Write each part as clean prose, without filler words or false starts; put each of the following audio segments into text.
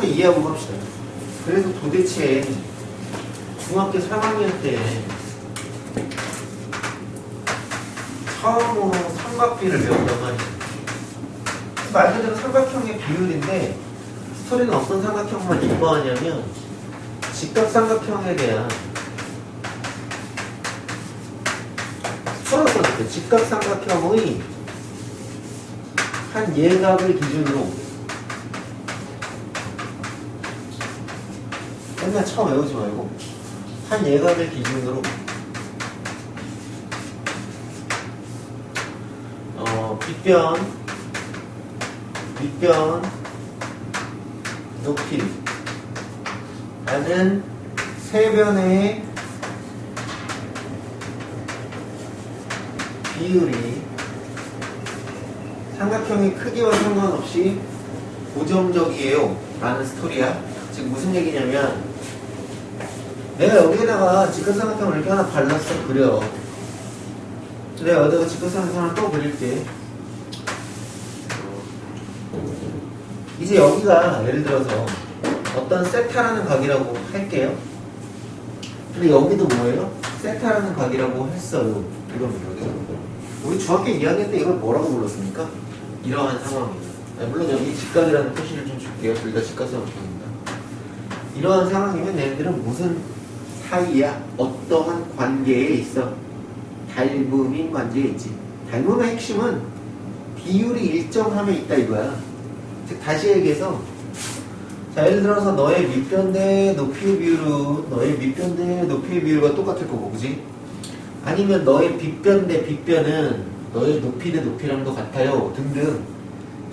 처음부터 이해하고 갑시다. 그래서 도대체 중학교 3학년 때 처음으로 삼각비를 배웠단 말이야. 말 그대로 삼각형의 비율인데 스토리는 어떤 삼각형만 이뻐하냐면 직각삼각형에 대한 풀었었는데 직각삼각형의 한 예각을 기준으로 맨날 처음 외우지 말고 한 예각을 기준으로 빗변 높이 라는 세 변의 비율이 삼각형의 크기와 상관없이 고정적이에요 라는 스토리야. 지금 무슨 얘기냐면 내가 여기에다가 직각삼각형을 이렇게 하나 발랐어. 그려. 내가 여기다가 직각삼각형 하나 또 그릴게. 이제 여기가 예를 들어서 어떤 세타라는 각이라고 할게요. 근데 여기도 뭐예요? 세타라는 각이라고 했어요. 이겁니다. 우리 중학교 2학년 때 이걸 뭐라고 불렀습니까? 이러한 상황입니다. 물론 여기 직각이라는 표시를 좀 줄게요. 둘 다 직각삼각형입니다. 이러한 상황이면 얘네들은 무슨 사이야? 어떠한 관계에 있어? 닮음인 관계에 있지. 닮음의 핵심은 비율이 일정함에 있다 이거야. 즉 다시 얘기해서 자 예를 들어서 너의 밑변 대 높이의 비율은 너의 밑변 대 높이의 비율과 똑같을 거고 그지? 아니면 너의 빗변 대 빗변은 너의 높이 대 높이랑도 같아요 등등.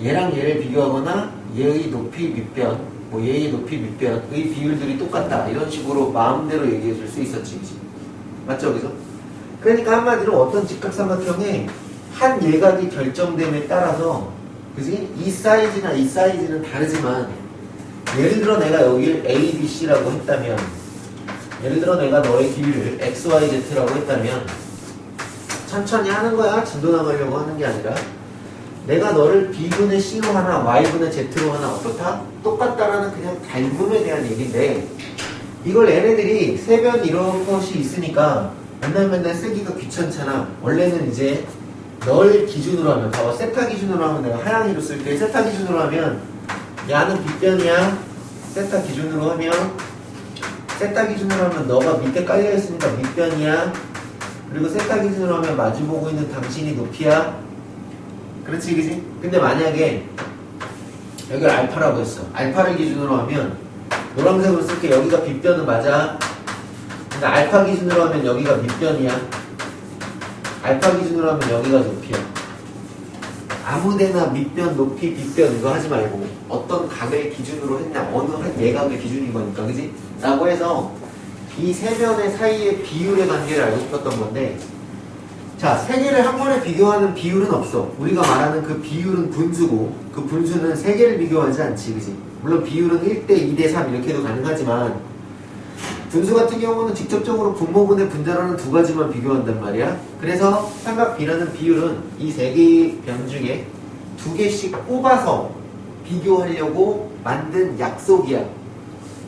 얘랑 얘를 비교하거나 얘의 높이 밑변 뭐 얘의 높이 밑변의 비율들이 똑같다 이런 식으로 마음대로 얘기해 줄 수 있었지 그치? 맞죠 여기서? 그러니까 한마디로 어떤 직각삼각형의 한 예각이 결정됨에 따라서 그치? 이 사이즈나 이 사이즈는 다르지만 예를 들어 내가 여기를 A, B, C라고 했다면 예를 들어 내가 너의 길이를 X, Y, Z라고 했다면 천천히 하는 거야. 진도 나가려고 하는 게 아니라 내가 너를 B분의 C로 하나 Y분의 Z로 하나 어떻다? 똑같다라는 그냥 닮음에 대한 얘기인데 이걸 얘네들이 세변 이런 것이 있으니까 맨날 쓰기가 귀찮잖아. 원래는 이제 널 기준으로 하면 봐봐. 세타 기준으로 하면 내가 하양이로 쓸게. 세타 기준으로 하면 야는 빗변이야. 세타 기준으로 하면 너가 밑에 깔려있으니까 밑변이야. 그리고 세타 기준으로 하면 마주보고 있는 당신이 높이야. 그렇지 그지? 근데 만약에 여기를 알파라고 했어. 알파를 기준으로 하면 노란색으로 쓸게. 여기가 빗변은 맞아. 근데 알파 기준으로 하면 여기가 밑변이야. 알파 기준으로 하면 여기가 높이야. 아무데나 밑변, 높이, 빗변 이거 하지 말고 어떤 각을 기준으로 했냐 어느 한 예각을 기준인 거니까 그지? 라고 해서 이 세 변의 사이의 비율의 관계를 알고 싶었던 건데 자, 세 개를 한 번에 비교하는 비율은 없어. 우리가 말하는 그 비율은 분수고 그 분수는 세 개를 비교하지 않지 그지? 물론 비율은 1대 2대 3 이렇게도 가능하지만 분수 같은 경우는 직접적으로 분모분의 분자라는 두 가지만 비교한단 말이야. 그래서 삼각비라는 비율은 이 세 개의 변 중에 두 개씩 뽑아서 비교하려고 만든 약속이야.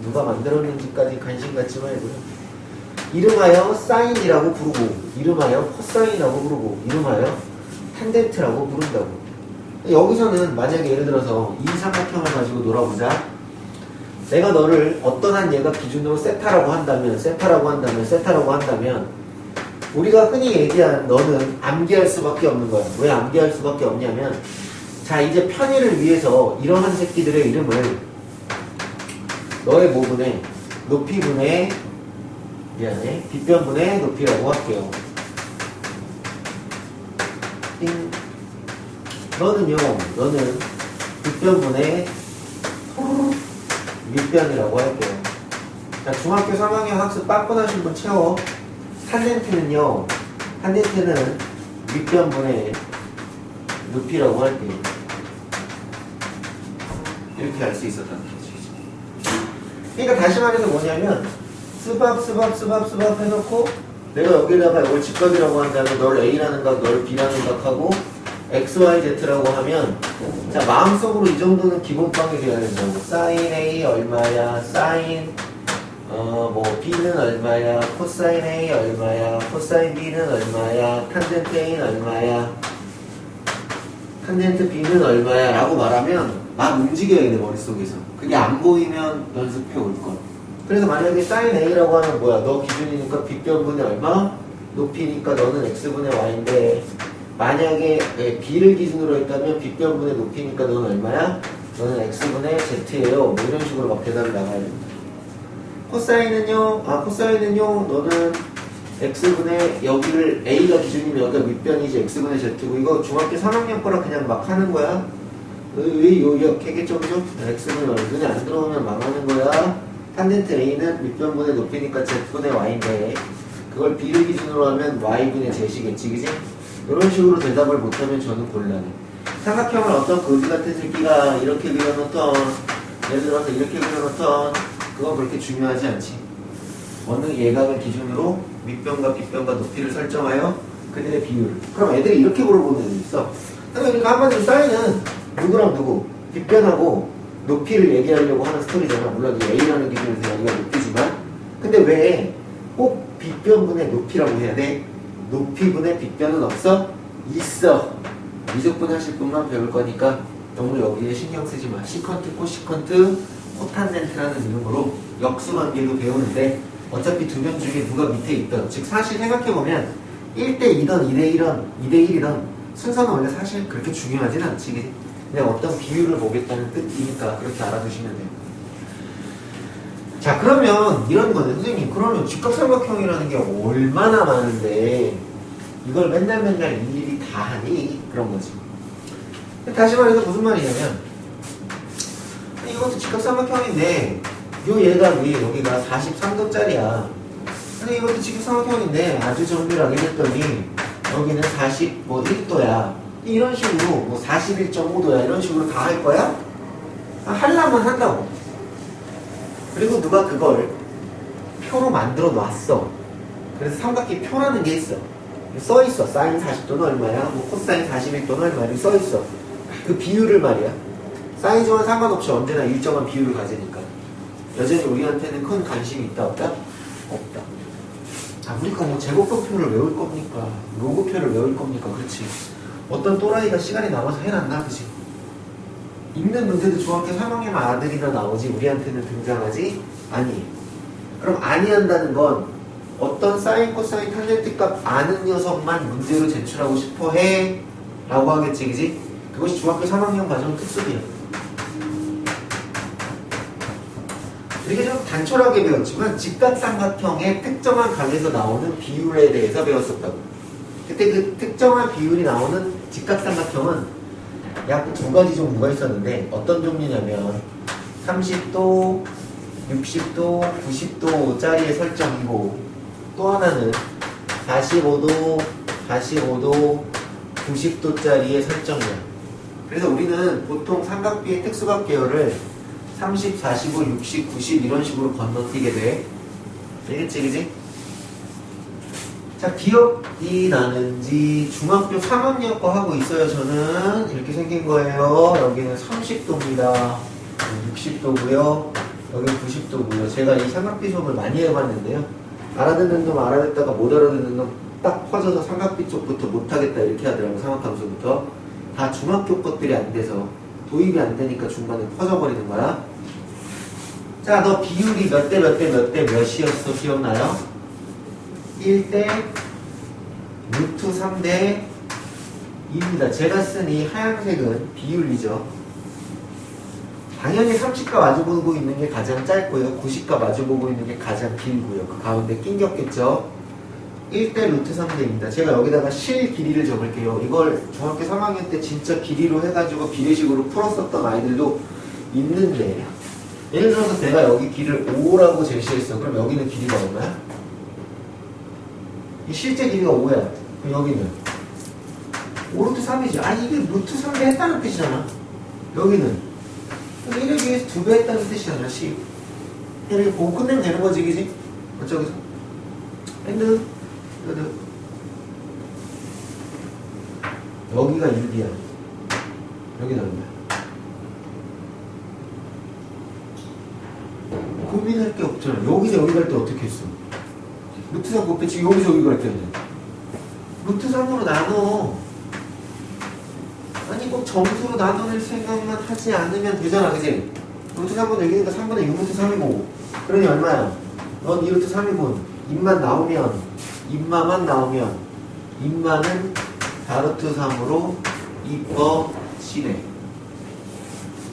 누가 만들었는지까지 관심 갖지 말고요. 이름하여 사인이라고 부르고 이름하여 코사인이라고 부르고 이름하여 탄젠트라고 부른다고. 여기서는 만약에 예를 들어서 이 삼각형을 가지고 놀아보자. 내가 너를 어떤 한 얘가 기준으로 세타라고 한다면 우리가 흔히 얘기하는 너는 암기할 수밖에 없는 거야. 왜 암기할 수밖에 없냐면 자 이제 편의를 위해서 이러한 새끼들의 이름을 너의 모분의 높이분의 빗변분의 높이라고 할게요. 너는 빗변분의 밑변이라고 할게요. 자, 중학교 3학년 학습 빠꾸나신 분 채워. 탄젠트는 밑변분의 높이라고 할게요. 이렇게 알 수 있었다는 거죠. 그러니까 다시 말해서 뭐냐면 스밥 해놓고 내가 여기다가 이걸 직각이라고 한다면 널 A라는 각, 널 B라는 각하고 X, Y, Z라고 하면 자, 마음속으로 이 정도는 기본빵이 돼야 된다고. 사인 A 얼마야? 사인 뭐 B는 얼마야? 코사인 A 얼마야? 코사인 B는 얼마야? 탄젠트 A는 얼마야? 탄젠트 B는 얼마야? 라고 말하면 막 움직여야 돼, 머릿속에서. 그게 안 보이면 연습해 올 것. 그래서 만약에 사인 A라고 하면 뭐야? 너 기준이니까 B변분의 얼마? 높이니까 너는 X분의 Y인데, 만약에 B를 기준으로 했다면 B변분의 높이니까 너는 얼마야? 너는 X분의 Z예요. 뭐 이런 식으로 막 대답이 나가야 됩니다. 코사인은요? 코사인은요? 너는 X분의 여기를 A가 기준이면 여기가 밑변이지 X분의 Z고, 이거 중학교 3학년 거라 그냥 막 하는 거야. 왜 요약했겠죠? X분의 눈에 안 들어오면 망하는 거야. 탄젠트 A는 밑변분의 높이니까 Z분의 Y인데, 그걸 B를 기준으로 하면 Y분의 Z이겠지, 그지? 이런 식으로 대답을 못하면 저는 곤란해. 삼각형을 어떤 거지 같은 새끼가 이렇게 그려놓던, 예를 들어서 이렇게 그려놓던, 그건 그렇게 중요하지 않지. 어느 예각을 기준으로 밑변과 빗변과 높이를 설정하여 그들의 비율. 그럼 애들이 이렇게 물어보는 애들이 있어. 그러니까 한마디로 사인은 누구랑 누구, 빗변하고 높이를 얘기하려고 하는 스토리잖아. 물론 이 A라는 기준에서 여기가 높이지만, 근데 왜 꼭 빗변분의 높이라고 해야 돼? 높이분의 빗변은 없어? 있어. 미적분 하실 분만 배울 거니까 너무 여기에 신경 쓰지 마. 시컨트, 코시컨트, 코탄젠트라는 이름으로 역수관계도 배우는데, 어차피 두 명 중에 누가 밑에 있던, 즉 사실 생각해보면 1대2던 2대1이던 순서는 원래 사실 그렇게 중요하진 않지. 그냥 어떤 비율을 보겠다는 뜻이니까 그렇게 알아두시면 돼요. 자, 그러면 이런 거네. 선생님, 그러면 직각삼각형이라는 게 얼마나 많은데 이걸 맨날 일일이 다 하니? 그런 거지. 다시 말해서 무슨 말이냐면, 이것도 직각삼각형인데 요 예각이 여기가 43도짜리야. 근데 이것도 직각삼각형인데 아주 정밀하게 했더니 여기는 41도야. 이런 식으로 뭐 41.5도야. 이런 식으로 다 할 거야? 하려면 한다고. 그리고 누가 그걸 표로 만들어 놨어. 그래서 삼각기 표라는 게 있어. 써 있어. 사인 40도는 얼마야? 뭐 코사인 41도는 얼마야? 써 있어. 그 비율을 말이야. 사이즈와는 상관없이 언제나 일정한 비율을 가지니까. 여전히 우리한테는 큰 관심이 있다 없다? 없다. 우리가 뭐 제곱도표를 외울 겁니까? 로그표를 외울 겁니까? 그렇지. 어떤 또라이가 시간이 남아서 해놨나? 그치? 읽는 문제도 중학교 3학년 아들이나 나오지 우리한테는 등장하지 아니. 그럼 아니한다는 건 어떤 사인, 코사인, 탄젠트 값 아는 녀석만 문제로 제출하고 싶어 해 라고 하겠지, 그지? 그것이 중학교 3학년 과정 특수비야. 이렇게 좀 단촐하게 배웠지만 직각삼각형의 특정한 각에서 나오는 비율에 대해서 배웠었다고. 그때 그 특정한 비율이 나오는 직각삼각형은 약 두 가지 종류가 있었는데, 어떤 종류냐면 30도, 60도, 90도짜리의 설정이고, 또 하나는 45도, 90도짜리의 설정이야. 그래서 우리는 보통 삼각비의 특수각 계열을 30, 45, 60, 90 이런 식으로 건너뛰게 돼. 알겠지, 그지? 자, 기억이 나는지 중학교 3학년 거 하고 있어요. 저는 이렇게 생긴 거예요. 여기는 30도입니다. 60도고요. 여기는 90도고요. 제가 이 삼각비 수업을 많이 해봤는데요. 알아듣는 놈 알아듣다가 못 알아듣는 놈 딱 퍼져서 삼각비 쪽부터 못하겠다 이렇게 하더라고요. 삼각함수부터. 다 중학교 것들이 안 돼서 도입이 안 되니까 중간에 퍼져버리는 거야. 자, 너 비율이 몇 대 몇이었어? 기억나요? 1대 루트 3대 2입니다. 제가 쓴 이 하얀색은 비율이죠. 당연히 30과 마주보고 있는 게 가장 짧고요. 90과 마주보고 있는 게 가장 길고요. 그 가운데 낑겼겠죠. 1대 루트 3대입니다. 제가 여기다가 실 길이를 적을게요. 이걸 중학교 3학년 때 진짜 길이로 해가지고 비례식으로 풀었었던 아이들도 있는데, 예를 들어서 내가 여기 길이를 5라고 제시했어. 그럼 여기는 길이가 얼마야? 이 실제 길이가 5야. 그럼 여기는 5 루트 3이지. 아니 이게 루트 3배 했다는 뜻이잖아. 여기는 1에 비해서 2배 했다는 뜻이잖아. 10. 이렇게 보고 끝내면 되는 거지, 그지? 어쩌고서 엔드. 여기가 6이야. 여기는 얼마야? 고민할 게 없잖아. 여기서 여기 갈 때 어떻게 했어? 루트 3 곱했지 여기서 여기 갈 때는 루트 3으로 나눠. 아니 꼭 점수로 나눠낼 생각만 하지 않으면 되잖아, 그치? 루트 3분의 6이니까 3분의 6루트 3이고 그러니 얼마야? 넌 2루트 3이군. 입만 나오면 입마만 나오면 입마는 4루트 3으로 이뻐지네.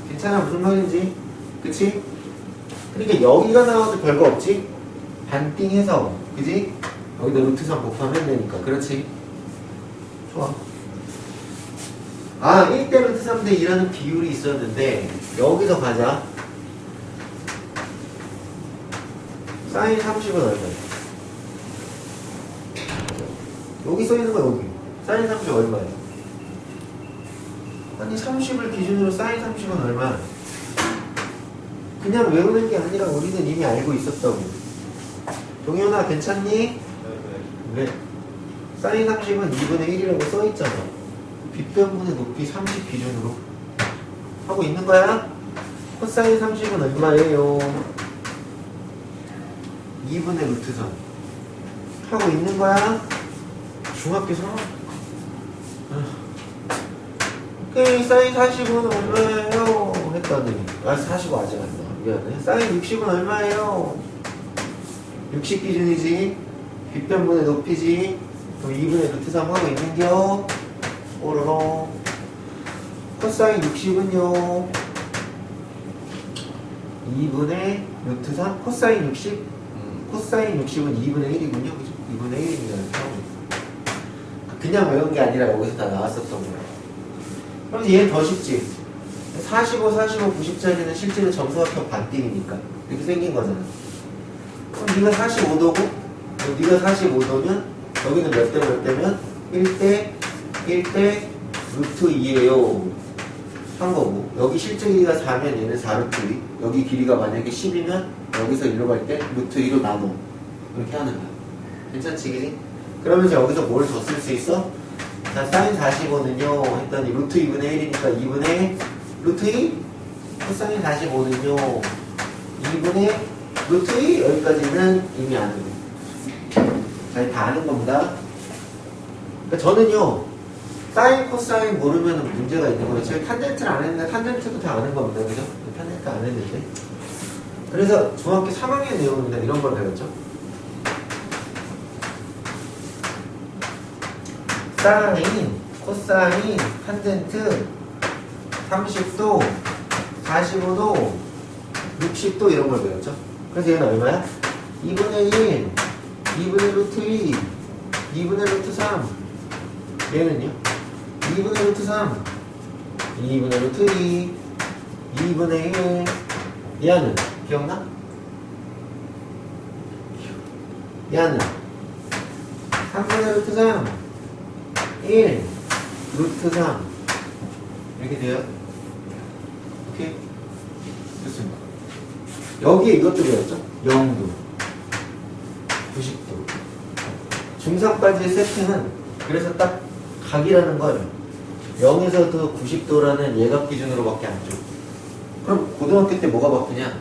괜찮아, 무슨 말인지? 그치? 그러니까 여기가 나와도 별거 없지? 반띵해서, 그치? 여기다 루트 3 곱하면 되니까. 그렇지? 좋아. 아, 1대 루트 3대 2라는 비율이 있었는데 여기서 가자. 사인 30은 얼마야? 여기 써있는 거 여기. 사인 30 얼마야? 아니 30을 기준으로 사인 30은 얼마야? 그냥 외우는 게 아니라 우리는 이미 알고 있었다고. 동현아 괜찮니? 네. 사인 30은 2분의 1이라고 써있잖아. 빗변분의 높이 30 기준으로 하고 있는 거야? 코사인 30은 얼마예요? 2분의 루트 3 하고 있는 거야? 중학교 3학 오케이, 사인 40은 얼마예요? 했더니 45 아직 안 나와. 미안해. 사인 60은 얼마예요? 60 기준이지. 빗변분의 높이지. 그럼 2분의 루트 3 하고 있는겨. 오로로. 코사인 60은요 2분의 루트 3 코사인 60 코사인 60은 2분의 1이군요. 그죠? 2분의 1입니다. 그냥 외운 게 아니라 여기서 다 나왔었던 거야. 그럼 얘는 더 쉽지. 45, 90짜리는 실제로 점수합격 반띵이니까 이렇게 생긴 거잖아. 그럼 네가 45도고 네가 45도면 여기는 몇 대 몇 대면 1대 루트 2예요 한 거고, 여기 실제 길이가 4면 얘는 4루트 2, 여기 길이가 만약에 10이면 여기서 1로 갈 때 루트 2로 나눠. 이렇게 하는 거야. 괜찮지, 그지? 그러면서 여기서 뭘 더 쓸 수 있어? 자, 사인 45는요 했더니 루트 2분의 1이니까 2분의 루트 2? 코사인 45는요 2분의 루트 2? 여기까지는 이미 아는 거예요. 자, 다 아는 겁니다. 그러니까 저는요 사인, 코사인 모르면 문제가 있는 거예요. 저희 탄젠트를 안 했는데 탄젠트도 다 아는 겁니다. 그죠? 탄젠트 안 했는데. 그래서 중학교 3학년 내용입니다. 이런 걸 배웠죠. 사인, 코사인, 탄젠트 30도, 45도, 60도 이런 걸 배웠죠. 그래서 얘는 얼마야? 2분의 1, 2분의 루트 2, 2분의 루트 3. 얘는요? 2분의 루트 3, 2분의 루트 2, 2분의 1. 얘는 기억나? 얘는 3분의 루트 3, 1 루트 3 이렇게 돼요. 오케이? 좋습니다. 여기에 이것도 배웠죠? 0도, 90도. 중3까지의 세팅은 그래서 딱 각이라는 걸 0에서도 90도라는 예각 기준으로밖에 안 줘. 그럼 고등학교 때 뭐가 바뀌냐?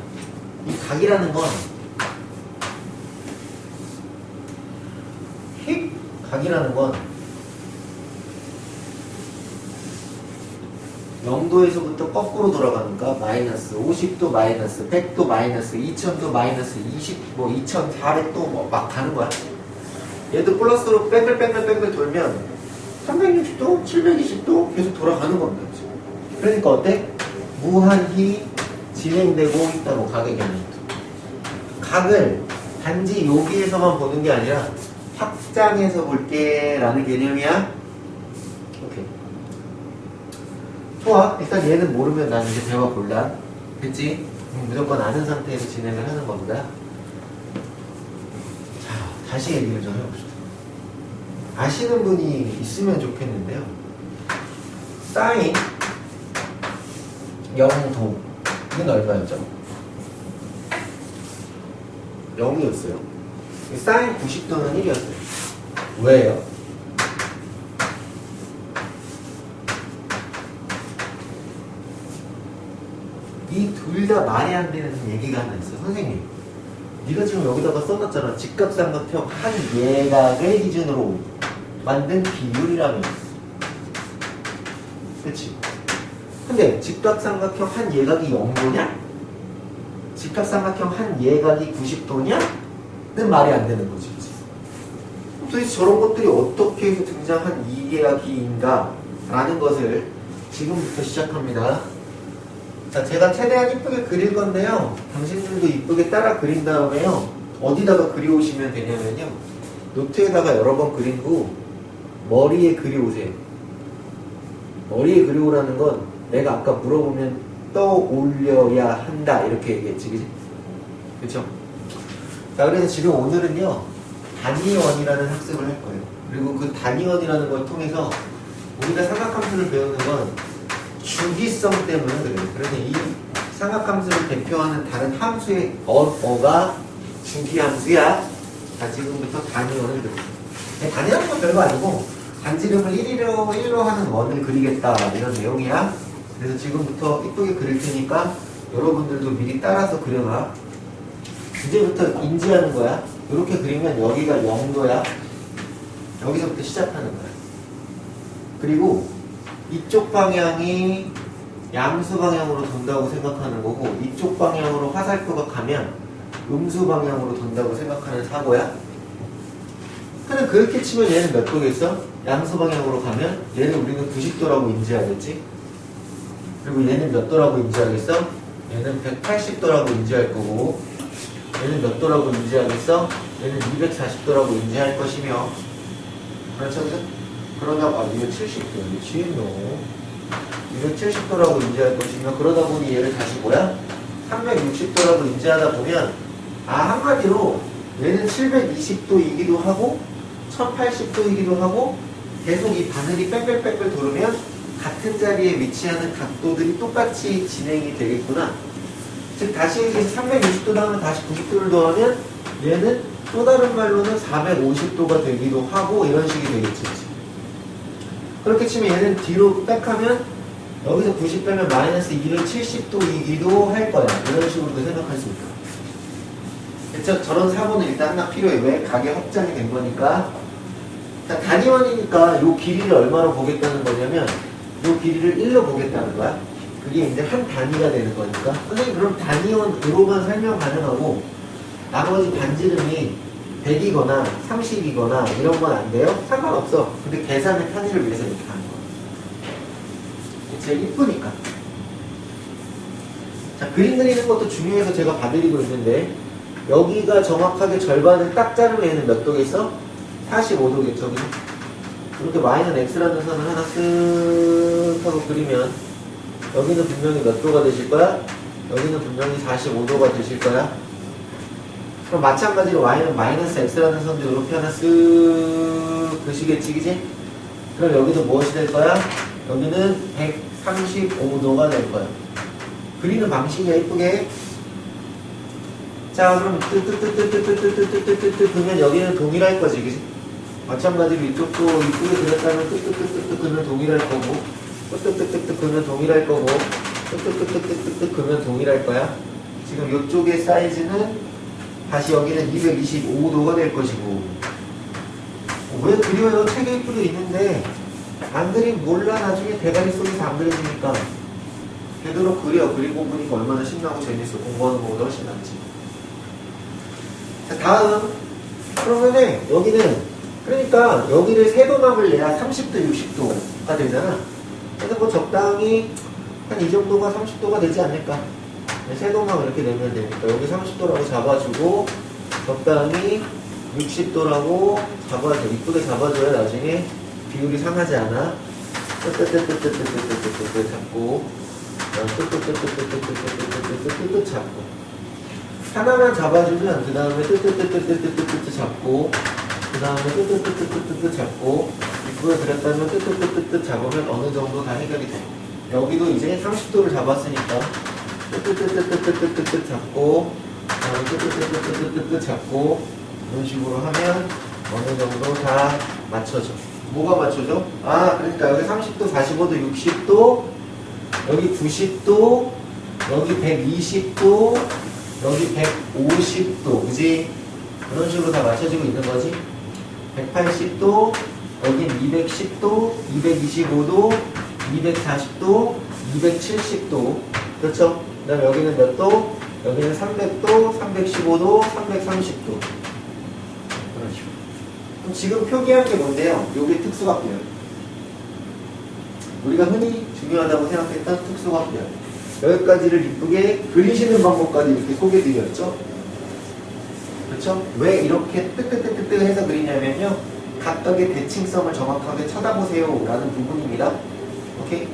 이 각이라는 건 각이라는 건 0도에서부터 거꾸로 돌아가니까 마이너스 50도 마이너스 100도 마이너스 2000도 마이너스 20 뭐 2400도 뭐 막 가는 거야. 얘도 플러스로 뺑글뺑글 돌면 360도 720도 계속 돌아가는 겁니다. 그러니까 어때? 무한히 진행되고 있다고. 각의 개념도. 각을 단지 여기에서만 보는 게 아니라 확장해서 볼게 라는 개념이야. 오케이. 좋아. 일단 얘는 모르면 난 이제 대화 곤란. 됐지? 무조건 아는 상태에서 진행을 하는 겁니다. 자, 다시 얘기를 좀 해봅시다. 아시는 분이 있으면 좋겠는데요. 사인 0도 이건 얼마였죠? 0이었어요. 사인 90도는 1이었어요. 왜요? 이 둘 다 말이 안 되는 얘기가 하나 있어. 선생님, 네가 지금 여기다가 써놨잖아. 직각삼각형 한 예각을 기준으로 만든 비율이라면. 그치? 근데 직각삼각형 한 예각이 0도냐? 직각삼각형 한 예각이 90도냐? 는 말이 안 되는 거지. 그치? 도대체 저런 것들이 어떻게 해서 등장한 이예각인가? 라는 것을 지금부터 시작합니다. 자, 제가 최대한 이쁘게 그릴 건데요. 당신들도 이쁘게 따라 그린 다음에요. 어디다가 그려오시면 되냐면요. 노트에다가 여러 번 그린 후 머리에 그려오세요. 머리에 그려오라는 건 내가 아까 물어보면 떠올려야 한다 이렇게 얘기했지, 그치? 그쵸? 자, 그래서 지금 오늘은요. 단위원이라는 학습을 할 거예요. 그리고 그 단위원이라는 걸 통해서 우리가 삼각함수를 배우는 건 주기성 때문에 그래요. 그래서 이 삼각함수를 대표하는 다른 함수의 어가 주기함수야. 자, 지금부터 단위원을 그리자. 단위라는 건 별거 아니고 반지름을 1로 하는 원을 그리겠다 이런 내용이야. 그래서 지금부터 이쁘게 그릴 테니까 여러분들도 미리 따라서 그려놔. 이제부터 인지하는 거야. 이렇게 그리면 여기가 0도야. 여기서부터 시작하는 거야. 그리고 이쪽 방향이 양수 방향으로 돈다고 생각하는 거고 이쪽 방향으로 화살표가 가면 음수 방향으로 돈다고 생각하는 사고야. 근데 그렇게 치면 얘는 몇 도겠어? 양수 방향으로 가면 얘는 우리는 90도라고 인지하겠지? 그리고 얘는 몇 도라고 인지하겠어? 얘는 180도라고 인지할 거고 얘는 몇 도라고 인지하겠어? 얘는 240도라고 인지할 것이며 그렇죠? 그러다가 270도 취했노 270도라고 인지할 것이며 그러다 보니 얘를 다시 뭐야? 360도라고 인지하다 보면 한마디로 얘는 720도이기도 하고 1080도이기도 하고 계속 이 바늘이 빽빽빽빽 돌으면 같은 자리에 위치하는 각도들이 똑같이 진행이 되겠구나. 즉 다시 얘기해서 360도 하면 다시 90도를 더하면 얘는 또 다른 말로는 450도가 되기도 하고 이런 식이 되겠지. 그렇게 치면 얘는 뒤로 빽하면 여기서 90 빼면 마이너스 270도이기도 할 거야. 이런 식으로도 생각할 수 있다. 그쵸? 저런 사고는 일단 하나 필요해. 왜? 각의 확장이 된 거니까. 자, 단위원이니까 요 길이를 얼마로 보겠다는 거냐면 요 길이를 1로 보겠다는 거야. 그게 이제 한 단위가 되는 거니까. 선생님 그럼 단위원으로만 설명 가능하고 나머지 반지름이 100이거나 30이거나 이런 건 안 돼요? 상관없어. 근데 계산의 편의를 위해서 이렇게 하는 거야. 제일 이쁘니까. 자, 그림 그리는 것도 중요해서 제가 봐드리고 있는데 여기가 정확하게 절반을 딱 자르면 얘는 몇 도겠어? 45도겠죠. 이렇게 y는 x라는 선을 하나 쓱 하고 그리면 여기는 분명히 몇 도가 되실 거야? 여기는 분명히 45도가 되실 거야. 그럼 마찬가지로 y는 마이너스 x라는 선도 이렇게 하나 쓱 그시겠지, 그지? 그럼 여기도 무엇이 될 거야? 여기는 135도가 될 거야. 그리는 방식이야, 이쁘게. 자, 그럼 뜨뜨뜨뜨뜨뜨뜨뜨뜨뜨뜨 그러면 여기는 동일할 거지, 그지? 마찬가지로 이쪽도 이쁘게 그렸다면 뜨뜨뜨뜨뜨 그러면 동일할 거고 뜨뜨뜨뜨뜨 그러면 동일할 거고 뜨뜨뜨뜨뜨뜨 그러면 동일할 거야. 지금 이쪽의 사이즈는 다시 여기는 225도가 될 것이고 왜 그려요? 책에 이쁘게 있는데 안 그림 몰라. 나중에 대가리 속에서 안 그려지니까 되도록 그려. 그리고 보니까 얼마나 신나고 재밌어. 공부하는 것보다 훨씬 낫지. 자, 다음 그러면은 여기는 그러니까 여기를 세도막을 내야 30도 60도가 되잖아. 그래서 뭐 적당히 한 이 정도가 30도가 되지 않을까. 세도막 이렇게 내면 되니까 여기 30도라고 잡아주고 적당히 60도라고 잡아줘. 이쁘게 잡아줘야 나중에 비율이 상하지 않아. 뜨뜨뜨뜨뜨뜨뜨뜨뜨뜨 잡고 뜨뜨뜨뜨뜨뜨뜨뜨뜨뜨뜨 잡고 하나만 잡아주면 그 다음에 뜨뜨뜨뜨뜨뜨뜨뜨 잡고 그 다음에 뜨뜨뜨뜨뜨뜨 잡고 이쁘게 그렸다면 뜨뜨뜨뜨뜨 잡으면 어느 정도 다 해결이 돼. 여기도 이제 30도를 잡았으니까 뜨뜨뜨뜨뜨뜨뜨 잡고 뜨뜨뜨뜨뜨뜨 잡고 이런 식으로 하면 어느 정도 다 맞춰져. 뭐가 맞춰져? 그러니까 여기 30도, 45도, 60도 여기 90도 여기 120도, 여기 150도, 그지? 그런 식으로 다 맞춰지고 있는 거지. 180도, 여긴 210도, 225도, 240도, 270도. 그렇죠? 그 다음에 여기는 몇 도? 여기는 300도, 315도, 330도. 그런 식으로. 그럼 지금 표기한 게 뭔데요? 요게 특수각도요. 우리가 흔히 중요하다고 생각했던 특수각도요. 여기까지를 이쁘게 그리시는 방법까지 이렇게 소개드렸죠? 그렇죠? 왜 이렇게 뜨뜨뜨뜨 해서 그리냐면요. 각각의 대칭성을 정확하게 쳐다보세요 라는 부분입니다. 오케이?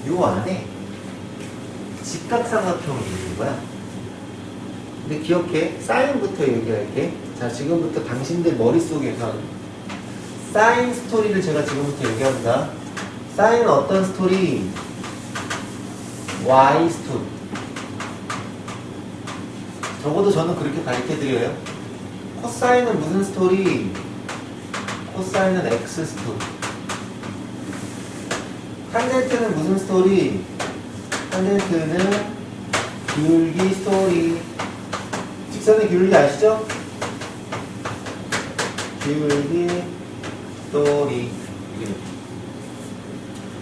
요 안에 직각삼각형을 그리는 거야. 근데 기억해. 사인부터 얘기할게. 자, 지금부터 당신들 머릿속에선 사인 스토리를 제가 지금부터 얘기합니다. 사인은 어떤 스토리? Y 스토리. 적어도 저는 그렇게 가르쳐드려요. 코사인은 무슨 스토리? 코사인은 X 스토리. 탄젠트는 무슨 스토리? 탄젠트는 기울기 스토리. 직선의 기울기 아시죠? 기울기 스토리.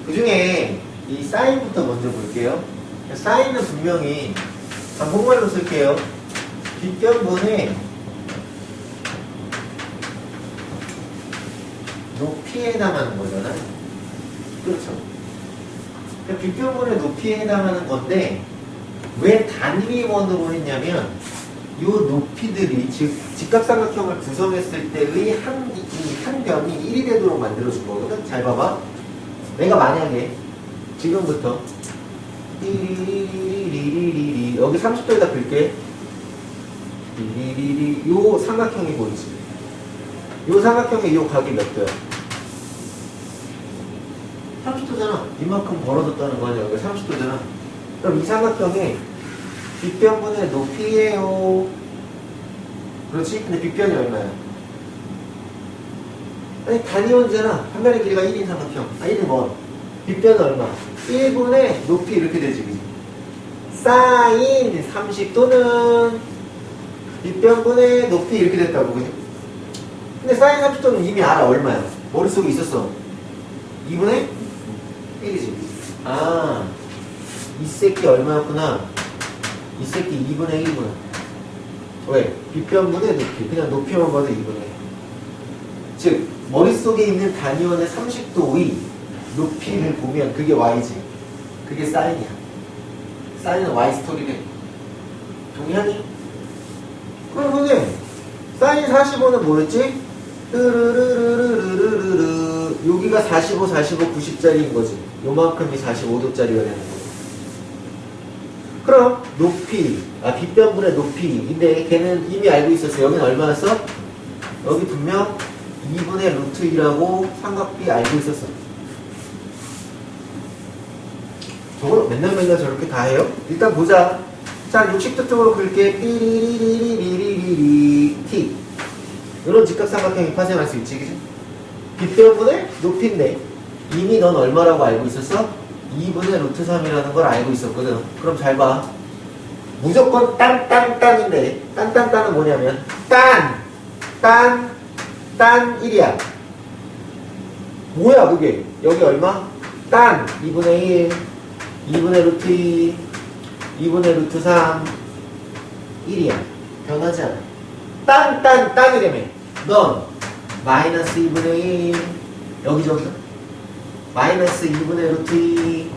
그 중에 이 사인부터 먼저 볼게요. 사인은 분명히 한국말로 쓸게요. 뒷변분의 높이에 해당하는 거잖아요. 그렇죠. 그러니까 뒷변분의 높이에 해당하는 건데 왜 단위원으로 했냐면 이 높이들이 즉 직각삼각형을 구성했을 때의 한 변이 1이 되도록 만들어준 거거든. 잘 봐봐. 내가 만약에 지금부터 리리리리리리리 여기 30도에다 그릴게. 리리리리 요 삼각형이 보이지? 요 삼각형의 요 각이 몇 도야? 30도잖아. 이만큼 벌어졌다는 거 아니야? 여기 30도잖아. 그럼 이 삼각형의 빗변분의 높이에요. 그렇지? 근데 빗변이 얼마야? 아니 단위원이잖아. 한 변의 길이가 1인 삼각형. 아 1인 뭐? 빗변은 얼마? 1분의 높이 이렇게 되지. 그치? 사인 30도는 빗변분의 높이 이렇게 됐다고. 그지? 근데 사인 30도는 이미 알아. 얼마야? 머릿속에 있었어. 2분의 1이지. 아, 이 새끼 얼마였구나. 이 새끼 2분의 1이구나. 왜? 빗변분의 높이. 그냥 높이만 봐도 2분의 1. 즉, 머릿속에 있는 단위원의 30도의 높이를 보면 그게 y지. 그게 사인이야. 사인은 y 스토리래. 동의하니? 그럼 근데 사인 45는 뭐였지? 르르르르르르르르 여기가 45, 45, 90짜리인 거지. 요만큼이 45도짜리가 되는 거야. 그럼 높이, 빗변분의 높이. 근데 걔는 이미 알고 있었어. 여기는 얼마였어? 여기 분명 2분의 루트 2라고 삼각비 알고 있었어. 저걸 맨날 저렇게 다 해요? 일단 보자. 자, 60도 쪽으로 그릴게. 삐리리리리리리리 T. 이런 직각삼각형이 파생할 수 있지, 그치? 빗변분의 높이인데 이미 넌 얼마라고 알고 있었어? 2분의 루트 3이라는 걸 알고 있었거든. 그럼 잘 봐. 무조건 딴딴딴인데 딴딴딴은 뭐냐면 딴 1이야. 뭐야 그게? 여기 얼마? 딴 2분의 1 2분의 루트 2 2분의 루트 3 1이야. 변하지 않아. 딴이라며. 넌 마이너스 2분의 1 여기저기 마이너스 2분의 루트 2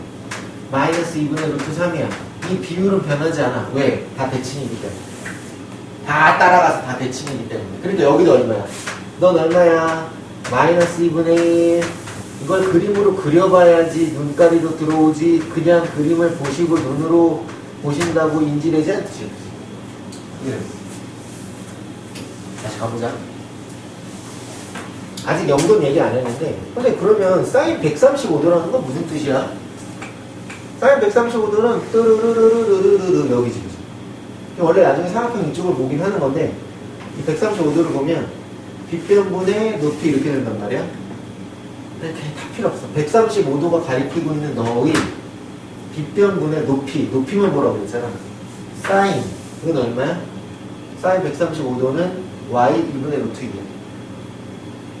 마이너스 2분의 루트 3이야. 이 비율은 변하지 않아. 왜? 다 대칭이기 때문에. 다 따라가서 다 대칭이기 때문에. 그러니까 여기도 얼마야? 넌 얼마야? 마이너스 2분의 1 이걸 그림으로 그려봐야지 눈가리로 들어오지. 그냥 그림을 보시고 눈으로 보신다고 인지되지 않지? 예. 다시 가보자. 아직 영도는 얘기 안 했는데 근데 그러면 사인 135도라는 건 무슨 뜻이야? 사인 135도는 뜨르르르르르르르 여기지. 원래 나중에 삼각형 이쪽을 보긴 하는 건데 이 135도를 보면 빗변분의 높이 이렇게 된단 말이야. 근데 다 필요 없어. 135도가 가리키고 있는 너의 빗변분의 높이만 보라고 그랬잖아. 사인, 이건 얼마야? 사인 135도는 y 2분의 루트 2야.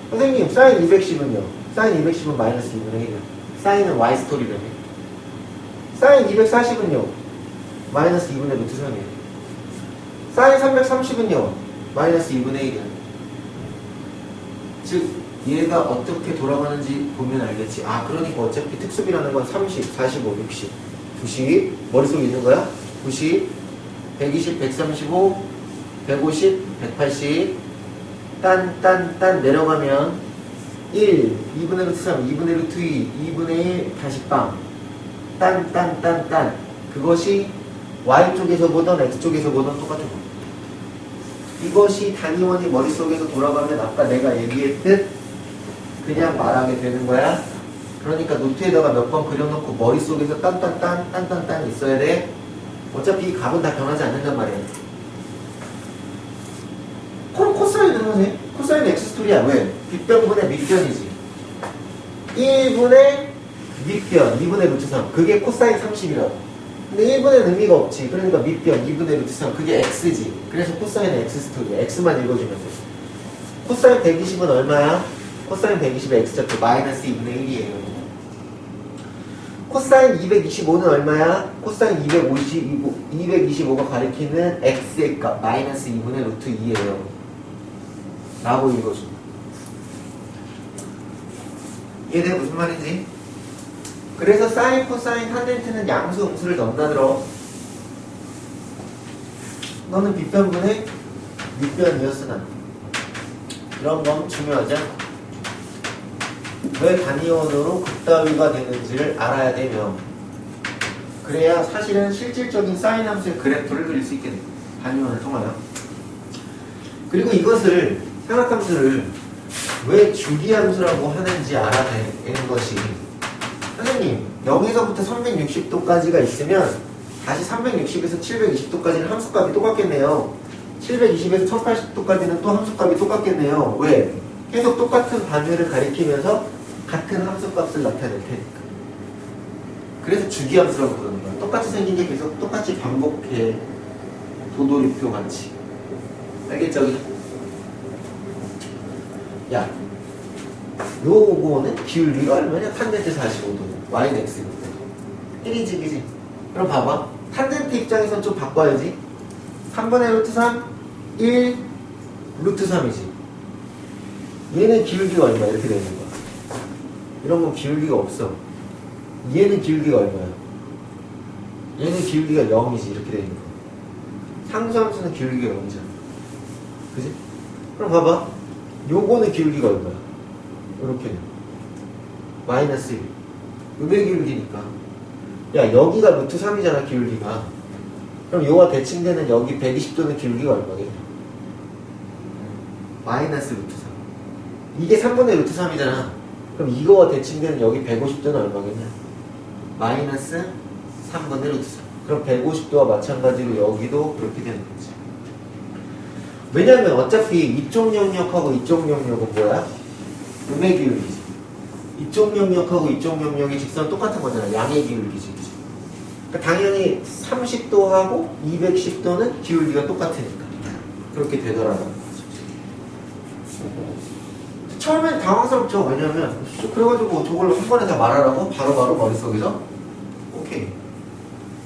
선생님, 사인 210은요? 사인 210은 마이너스 2분의 1이야. 사인은 y 스토리라며. 사인 240은요? 마이너스 2분의 루트 3이야. 사인 330은요? 마이너스 2분의 1이야. 즉, 얘가 어떻게 돌아가는지 보면 알겠지. 아, 그러니까 어차피 특수비라는 건 30, 45, 60, 90, 머릿속에 있는 거야? 90, 120, 135, 150, 180, 딴 내려가면 1, 2분의 루트 3, 2분의 루트 2, 2분의 1, 다시 빵. 딴. 그것이 Y쪽에서 보던 X쪽에서 보던 똑같은 거. 이것이 단위원이 머릿속에서 돌아가면 아까 내가 얘기했듯 그냥 말하게 되는 거야. 그러니까 노트에다가 몇 번 그려놓고 머릿속에서 딴 있어야 돼. 어차피 이 값은 다 변하지 않는단 말이야. 그럼 코사인은 뭐지? 코사인 X스토리야. 왜? 빗변분의 밑변이지. 1분의 밑변 2분의 루트 3. 그게 코사인 30이라고. 근데 1분의 의미가 없지. 그러니까 밑변 2분의 루트 3. 그게 X지. 그래서 코사인은 X스토리야. X만 읽어주면 돼. 코사인 120은 얼마야? 코사인 120의 X좌표 마이너스 2분의 1이에요. 코사인 225는 얼마야? 코사인 225가 가리키는 X의 값 마이너스 2분의 루트 2예요. 라고 읽어줘. 이해돼? 무슨 말인지? 그래서 사인, 코사인, 탄젠트는 양수, 음수를 넘나들어. 너는 빗변분의 밑변이었으나 이런 건 중요하지 않아. 왜 단위원으로 극다위가 되는지를 알아야 되며, 그래야 사실은 실질적인 사인 함수의 그래프를 그릴 수 있게 돼. 단위원을 통하여. 그리고 이것을 삼각함수를 왜 주기함수라고 하는지 알아내는 것이, 선생님 0에서부터 360도까지가 있으면 다시 360에서 720도까지는 함수값이 똑같겠네요. 720에서 1080도까지는 또 함수값이 똑같겠네요. 왜? 계속 똑같은 반열을 가리키면서 같은 함수값을 나타낼 테니까. 그래서 주기함수라고 부르는 거야. 똑같이 생긴 게 계속 똑같이 반복해. 도돌이표 같이. 알겠죠? 야, 요거는 기울기가 얼마냐? 탄젠트 45도. y는 x거든. 1이지, 그지? 그럼 봐봐. 탄젠트 입장에선 좀 바꿔야지. 3분의 루트 3, 1, 루트 3이지. 얘는 기울기가 얼마? 이렇게 되는 거야. 이런 건 기울기가 없어. 얘는 기울기가 얼마야? 얘는 기울기가 0이지. 이렇게 되는 거야. 상수함수는 기울기가 0이잖아. 그지? 그럼 봐봐. 요거는 기울기가 얼마야? 이렇게 마이너스 1. 음의 기울기니까. 야, 여기가 루트 3이잖아, 기울기가. 그럼 요와 대칭되는 여기 120도는 기울기가 얼마겠냐? 마이너스 루트 3. 이게 3분의 루트 3이잖아. 그럼 이거와 대칭되는 여기 150도는 얼마겠냐? 마이너스 3분의 루트 3. 그럼 150도와 마찬가지로 여기도 그렇게 되는 거지. 왜냐면 어차피 이쪽 영역하고 이쪽 영역은 뭐야? 음의 기울기지. 이쪽 영역하고 이쪽 영역이 직선 똑같은 거잖아. 양의 기울기지. 그치? 그러니까 당연히 30도하고 210도는 기울기가 똑같으니까. 그렇게 되더라고. 처음엔 당황스럽죠. 왜냐면 그래가지고 저걸로 한 번에 다 말하라고? 바로바로 머릿속에서? 오케이.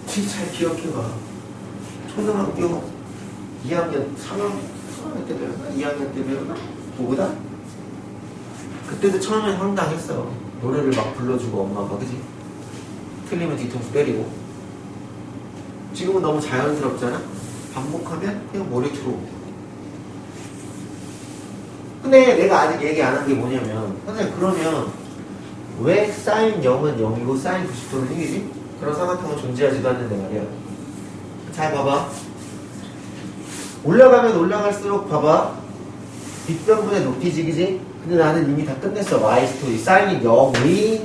진짜 잘 기억해봐. 초등학교 2학년, 3학년 때 배웠나? 2학년 때 배웠나? 뭐보다? 그때도 처음엔 황당했어. 노래를 막 불러주고 엄마가, 그지? 틀리면 뒤통수 때리고. 지금은 너무 자연스럽잖아? 반복하면 그냥 머리에 들어오고. 근데 내가 아직 얘기 안 한 게 뭐냐면, 선생님 그러면 왜 사인 0은 0이고 사인 90도는 1이지? 그런 삼각형은 존재하지도 않는데 말이야. 잘 봐봐. 올라가면 올라갈수록 봐봐. 빗변분의 높이지, 그지? 근데 나는 이미 다 끝냈어. y 스토리. 사인이 0이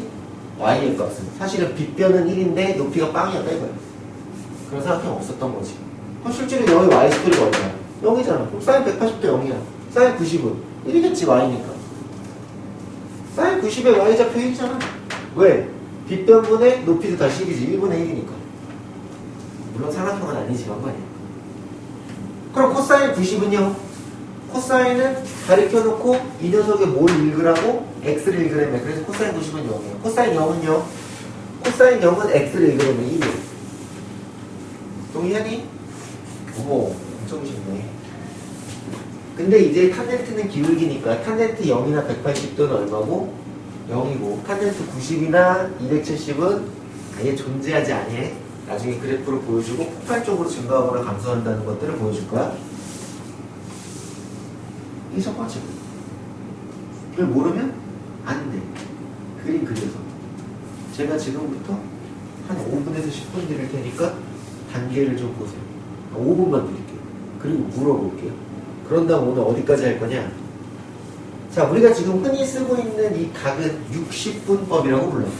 y의 값은. 사실은 빗변은 1인데 높이가 빵이었다 이거야. 그런 삼각형 없었던 거지. 그럼 실제로 여기 y 스토리가 얼마야? 0이잖아. 그럼 사인 180도 0이야. 사인 90은 1이겠지, y니까. 사인 90의 y좌표 1이잖아. 왜? 빗변분의 높이도 다 10이지. 1분의 1이니까. 물론 삼각형은 아니지만 말이야. 그럼 코사인 90은요? 코사인은 가리켜놓고 이 녀석의 뭘 읽으라고? x를 읽으라며. 그래서 코사인 90은 0이에요. 코사인 0은요? 코사인 0은 x를 읽으라며 1이에요. 동의하니? 어머, 엄청 쉽네. 근데 이제 탄젠트는 기울기니까 탄젠트 0이나 180도는 얼마고? 0이고 탄젠트 90이나 270은 아예 존재하지 않게 나중에 그래프로 보여주고 폭발적으로 증가하거나 감소한다는 것들을 보여줄 거야. 이게 첫 번째. 이걸 모르면 안 돼. 그림 그려서. 제가 지금부터 한 5분에서 10분 드릴 테니까 단계를 좀 보세요. 5분만 드릴게요. 그리고 물어볼게요. 그런 다음 오늘 어디까지 할 거냐? 자, 우리가 지금 흔히 쓰고 있는 이 각은 60분법이라고 불러요.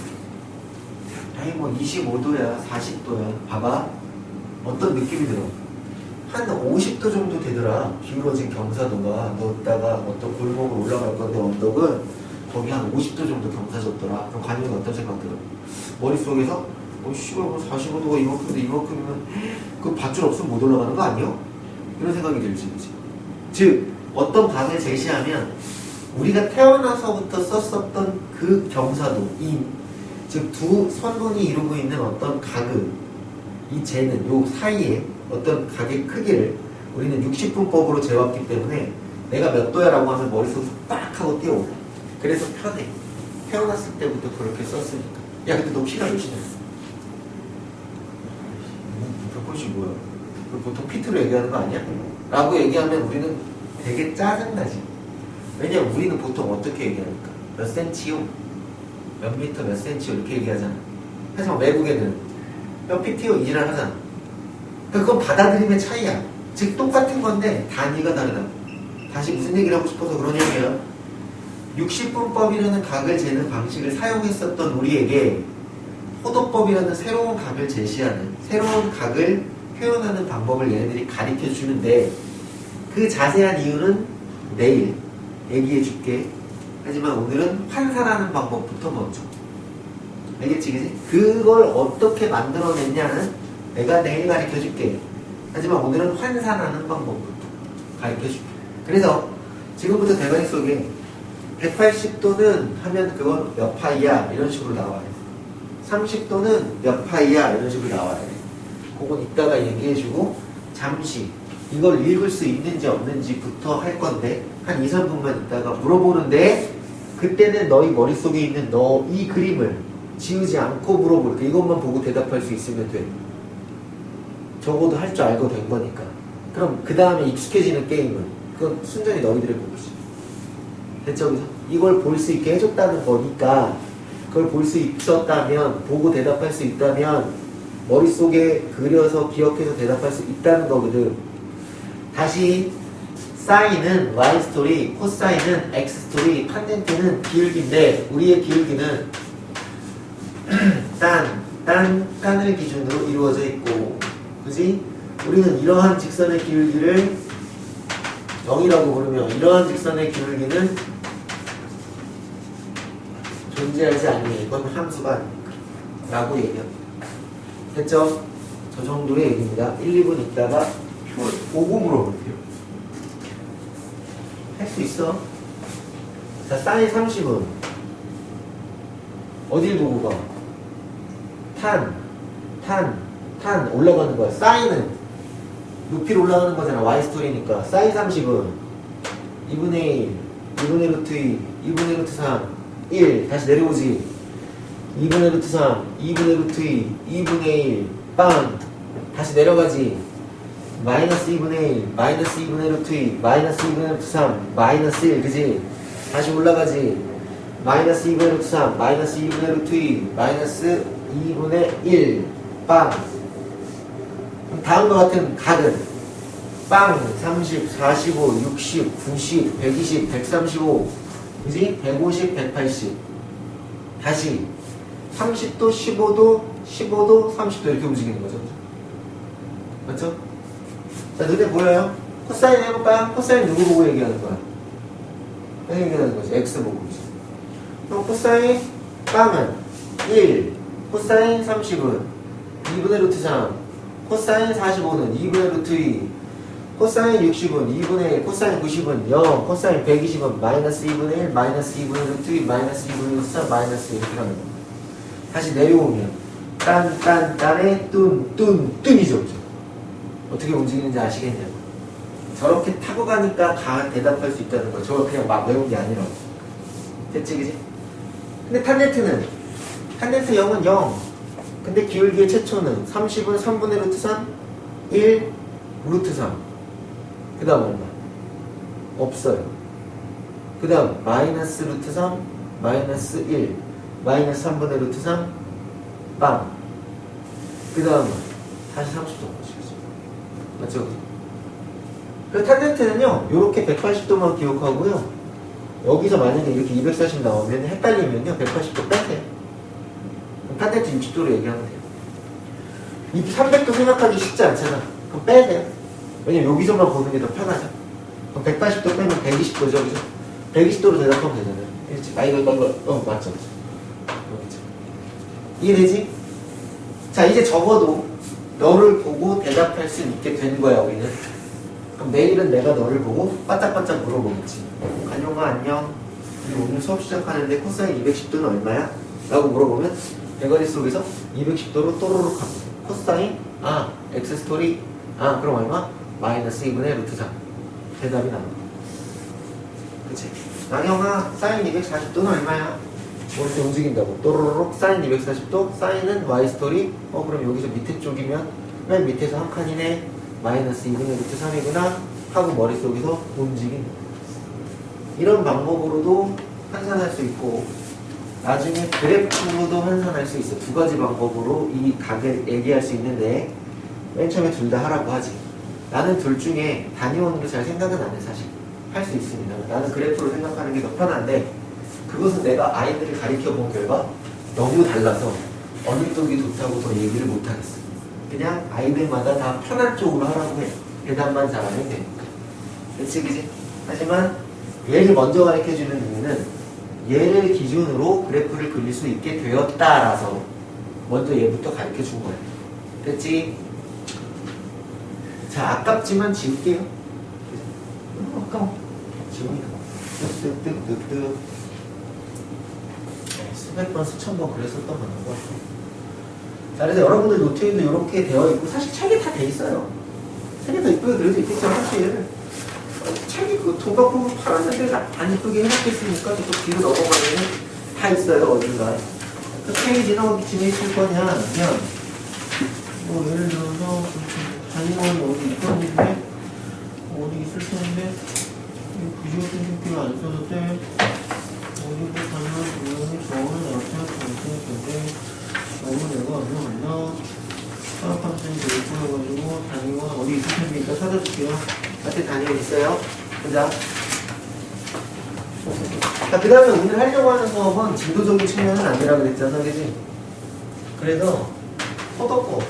아니 뭐 25도야 40도야 봐봐. 어떤 느낌이 들어? 한 50도 정도 되더라. 기울어진 경사도가. 넣었다가 어떤 골목을 올라갈 건데 언덕은 거기 한 50도 정도 경사졌더라. 그럼 관용이 어떤 생각 들어? 머릿속에서 씨발 뭐 45도가 이만큼인데 이만큼이면 그 밧줄 없으면 못 올라가는 거 아니야? 이런 생각이 들지. 그치? 즉 어떤 각을 제시하면 우리가 태어나서부터 썼었던 그 경사도 즉 두 선분이 이루고 있는 어떤 각을 이 재는 요 사이에 어떤 각의 크기를 우리는 60분법으로 재왔기 때문에 내가 몇 도야 라고 하면 머릿속에서 빡 하고 뛰어오래. 그래서 편해. 태어났을 때부터 그렇게 썼으니까. 야 근데 너 키가 몇이냐? 180이 뭐야? 보통 피트로 얘기하는 거 아니야? 라고 얘기하면 우리는 되게 짜증나지. 왜냐면 우리는 보통 어떻게 얘기하니까 몇 센치요? 몇 미터 몇 센치요? 이렇게 얘기하잖아. 하지만 외국에는 몇 피트요? 이지랄 하잖아. 그건 받아들임의 차이야. 즉 똑같은 건데 단위가 다르다. 다시 무슨 얘기를 하고 싶어서 그러냐면 60분법이라는 각을 재는 방식을 사용했었던 우리에게 호도법이라는 새로운 각을 제시하는 새로운 각을 표현하는 방법을 얘네들이 가르쳐 주는데 그 자세한 이유는 내일 얘기해 줄게. 하지만 오늘은 환산하는 방법부터 먼저. 알겠지, 그지? 그걸 어떻게 만들어냈냐는 내가 내일 가르쳐 줄게. 하지만 오늘은 환산하는 방법부터 가르쳐 줄게. 그래서 지금부터 대가리 속에 180도는 하면 그건 몇 파이야? 이런 식으로 나와요. 30도는 몇 파이야? 이런 식으로 나와야 돼. 그건 이따가 얘기해주고 잠시 이걸 읽을 수 있는지 없는지부터 할 건데 한 2, 3분만 있다가 물어보는데 그때는 너희 머릿속에 있는 너 이 그림을 지우지 않고 물어볼게. 이것만 보고 대답할 수 있으면 돼. 적어도 할 줄 알고 된 거니까. 그럼 그 다음에 익숙해지는 게임은 그건 순전히 너희들의 몫이지. 됐죠? 그래서 이걸 볼 수 있게 해줬다는 거니까 그걸 볼 수 있었다면 보고 대답할 수 있다면 머릿속에 그려서 기억해서 대답할 수 있다는 거거든. 다시 사인은 y 스토리, 코사인은 x 스토리, 탄젠트는 기울기인데 우리의 기울기는 딴을 기준으로 이루어져 있고, 그지? 우리는 이러한 직선의 기울기를 0이라고 부르며 이러한 직선의 기울기는 존재하지 않니. 이건 함수가 아닙니까? 라고 얘기합니다. 됐죠? 저 정도의 얘기입니다. 1, 2분 있다가 표 보고 물어볼게요. 할 수 있어? 자, 사인 30은 어딜 보고 가? 탄 올라가는 거야. 사인은 높이로 올라가는 거잖아. y 스토리니까. 사인 30은 2분의 1, 2분의 루트 2, 2분의 루트 3, 1. 다시 내려오지. 2분의 루트 3, 2분의 루트 2, 2분의 1, 빵. 다시 내려가지. 마이너스 2분의 1, 마이너스 2분의 루트 2, 마이너스 2분의 루트 3, 마이너스 1, 그지? 다시 올라가지. 마이너스 2분의 루트 3, 마이너스 2분의 루트 2, 마이너스 2분의 1, 빵. 다음과 같은 각은 빵, 30, 45, 60, 90, 120, 135, 그지? 150, 180. 다시 30도, 15도, 15도, 30도 이렇게 움직이는 거죠. 맞죠? 자, 눈에 보여요? 코사인 해볼까요? 코사인 누구 보고 얘기하는 거야? 얘기하는 거지. X 보고. 그럼 코사인 빵은 1 코사인 30은 2분의 루트 3 코사인 45는 2분의 루트 2 코사인 60은 2분의 1 코사인 90은 0 코사인 120은 마이너스 2분의 1 마이너스 2분의 루트 2 마이너스 2분의 루트 3 마이너스 1 이렇게 가는 거야. 다시 내려오면 딴딴딴에 뚠뚠뚠이죠. 어떻게 움직이는지 아시겠냐고. 저렇게 타고 가니까 다 대답할 수 있다는 거야. 저거 그냥 막 외운 게 아니라고. 됐지 그지? 근데 탄젠트 0은 0. 근데 기울기의 최초는 30은 3분의 루트 3 1 루트 3. 그 다음 얼마? 없어요. 그 다음 마이너스 루트 3 마이너스 1 마이너스 3분의 루트 3 빵. 그 다음은 다시 30도 보시겠죠. 맞죠? 그 탄젠트는요 요렇게 180도만 기억하고요, 여기서 만약에 이렇게 240 나오면 헷갈리면요 180도 빼세요. 탄젠트 60도로 얘기하면 돼요. 이 300도 생각하기 쉽지 않잖아. 그럼 빼세요. 왜냐면 여기서만 보는 게 더 편하죠. 그럼 180도 빼면 120도죠, 그죠? 120도로 대답하면 되잖아요. 이거 맞죠? 여기죠. 이해되지? 자, 이제 적어도 너를 보고 대답할 수 있게 된 거야, 우리는. 그럼 내일은 내가 너를 보고 바짝바짝 물어보겠지. 안녕아, 안녕. 우리 오늘 수업 시작하는데 코사인 210도는 얼마야? 라고 물어보면 대가리 속에서 210도로 또로록 합니다. 코사인? X 스토리? 그럼 얼마? 마이너스 2분의 루트 3. 대답이 나옵니다. 그치? 나경아, 사인 240도는 얼마야? 이렇게 움직인다고. 또로록 사인 240도, 사인은 Y 스토리. 그럼 여기서 밑에 쪽이면 맨 밑에서 한 칸이네. 마이너스 2분의 루트 3이구나 하고 머릿속에서 움직인다. 이런 방법으로도 환산할 수 있고, 나중에 그래프로도 환산할 수 있어. 두 가지 방법으로 이 각을 얘기할 수 있는데, 맨 처음에 둘 다 하라고 하지. 나는 둘 중에 단위 원으로 잘 생각은 안 해, 사실. 할 수 있습니다. 나는 그래프로 생각하는 게 더 편한데, 그것은 내가 아이들을 가르쳐 본 결과 너무 달라서 어느 쪽이 좋다고 더 얘기를 못 하겠어. 그냥 아이들마다 다 편한 쪽으로 하라고 해. 대답만 잘하면 되니까. 그치? 하지만 얘를 먼저 가르쳐주는 이유는 얘를 기준으로 그래프를 그릴 수 있게 되었다라서 먼저 얘부터 가르쳐준 거야. 됐지? 자, 아깝지만 지울게요. 아까워. 지웁니다. 뜩뜩뜩뜩. 수백 번, 수천 번 그랬었던 거는 것 같아요. 자, 그래서 여러분들 노트에도 이렇게 되어 있고, 사실 책에 다 돼 있어요. 책에 더 이쁘게 그려져 있겠죠, 사실. 책이 그 도박부분 팔았는데 안 이쁘게 해놨겠으니까 또 뒤로 넘어가면 다 있어요, 어딘가. 그 페이지는 어디쯤에 있을 거냐 하면, 뭐, 예를 들어서, 단위원 어디 있었는데, 어디 있을 텐데, 부지가 생각기를 안 써도 돼. 어디고 단위원 분명히 저는 어떻게 정신인데, 너무 내가 안 나왔나? 사업함수는 되게 보여가지고, 단위원 어디 있을 텐데, 이따 찾아줄게요. 앞에 단위원 있어요. 보자. 자, 그 다음에 오늘 하려고 하는 수업은 진도적인 측면은 아니라 그랬잖아, 그지? 그래서, 포도법.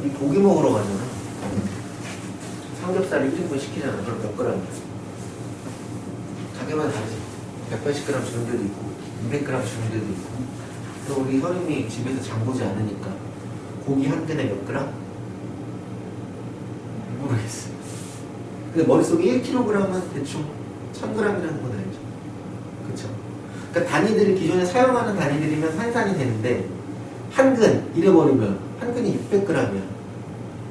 우리 고기 먹으러 가잖아. 삼겹살을 1인분 시키잖아. 그럼 몇 g이야? 가격마다 다르지. 180g 주는 데도 있고, 200g 주는 데도 있고. 또 우리 허림이 집에서 장 보지 않으니까 고기 한 근에 몇 g? 모르겠어. 근데 머릿속에 1kg은 대충 1000g이라는 건 알죠. 그쵸? 그러니까 단위들을 기존에 사용하는 단위들이면 환산이 되는데, 한 근 잃어버리면 한 근이 600g이야.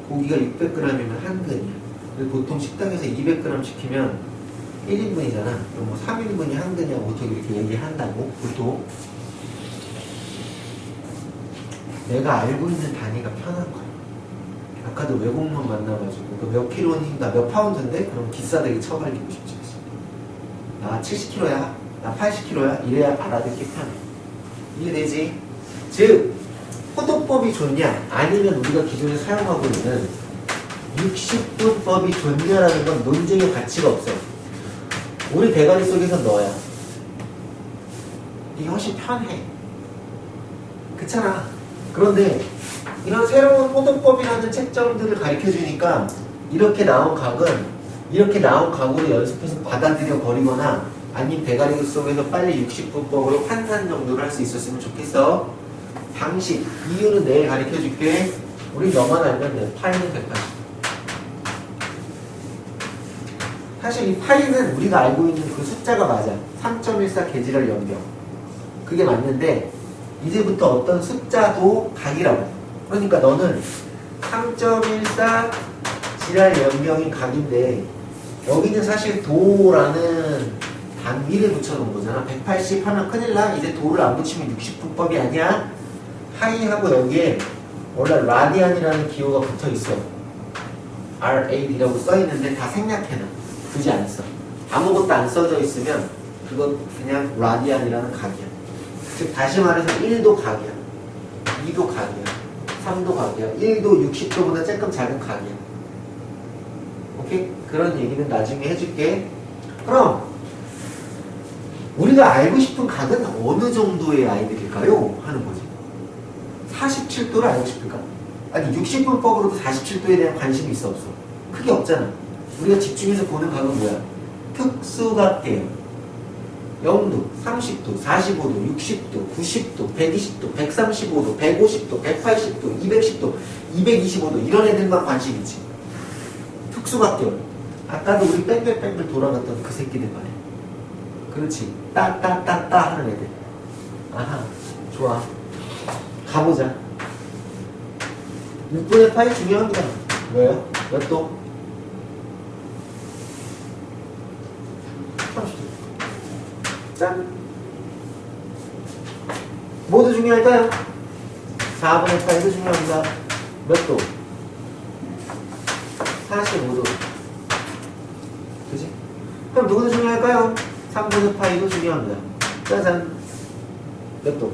고기가 600g이면 한 근이야. 보통 식당에서 200g 시키면 1인분이잖아. 그럼 뭐 3인분이 한 근이야. 보통 이렇게 얘기한다고, 보통. 내가 알고 있는 단위가 편한 거야. 아까도 외국만 만나가지고 몇 킬로인가 몇 파운드인데? 그럼 기싸대기 쳐발리고 싶지 않어. 나 70kg야, 나 80kg야, 이래야 알아듣기 편해. 이해되지? 즉, 포도법이 좋냐 아니면 우리가 기존에 사용하고 있는 60분법이 좋냐라는 건 논쟁의 가치가 없어. 우리 대가리 속에선 너야. 이게 훨씬 편해. 그렇잖아. 그런데 이런 새로운 포도법이라는 책점들을 가르쳐주니까 이렇게 나온 각은 이렇게 나온 각오를 연습해서 받아들여 버리거나 아니면 대가리 속에서 빨리 60분법으로 판단 정도를 할 수 있었으면 좋겠어. 방식, 이유는 내일 가르쳐 줄게. 우리 너만 알면 돼. 파이는 180. 사실 이 파이는 우리가 알고 있는 그 숫자가 맞아. 3.14 개지랄 연경. 그게 맞는데 이제부터 어떤 숫자도 각이라고. 그러니까 너는 3.14 지랄 연경이 각인데 여기는 사실 도라는 단위를 붙여놓은 거잖아. 180 하면 큰일 나. 이제 도를 안 붙이면 60분법이 아니야. 파이하고 여기에 원래 라디안이라는 기호가 붙어 있어. RAD라고 써 있는데 다 생략해놔. 굳이 안 써. 아무것도 안 써져 있으면 그건 그냥 라디안이라는 각이야. 즉 다시 말해서 1도 각이야. 2도 각이야. 3도 각이야. 1도 60도보다 조금 작은 각이야. 오케이? 그런 얘기는 나중에 해줄게. 그럼 우리가 알고 싶은 각은 어느 정도의 아이들일까요? 하는 거지. 47도를 알고 싶을까? 아니 60분법으로도 47도에 대한 관심이 있어 없어? 크게 없잖아. 우리가 집중해서 보는 각은 뭐야? 특수각계요. 0도, 30도, 45도, 60도, 90도, 120도, 135도, 150도, 180도, 210도, 225도 이런 애들만 관심 있지. 특수각계요. 아까도 우리 뺑뺑뺑뺑 돌아갔던 그 새끼들 말이야. 그렇지. 따따따따 하는 애들. 아하, 좋아. 가보자. 6분의 파이 중요합니다. 왜요? 몇 도? 30도. 짠. 모두 중요할까요? 4분의 파이도 중요합니다. 몇 도? 45도. 그치? 그럼 누구도 중요할까요? 3분의 파이도 중요합니다. 짜잔. 몇 도?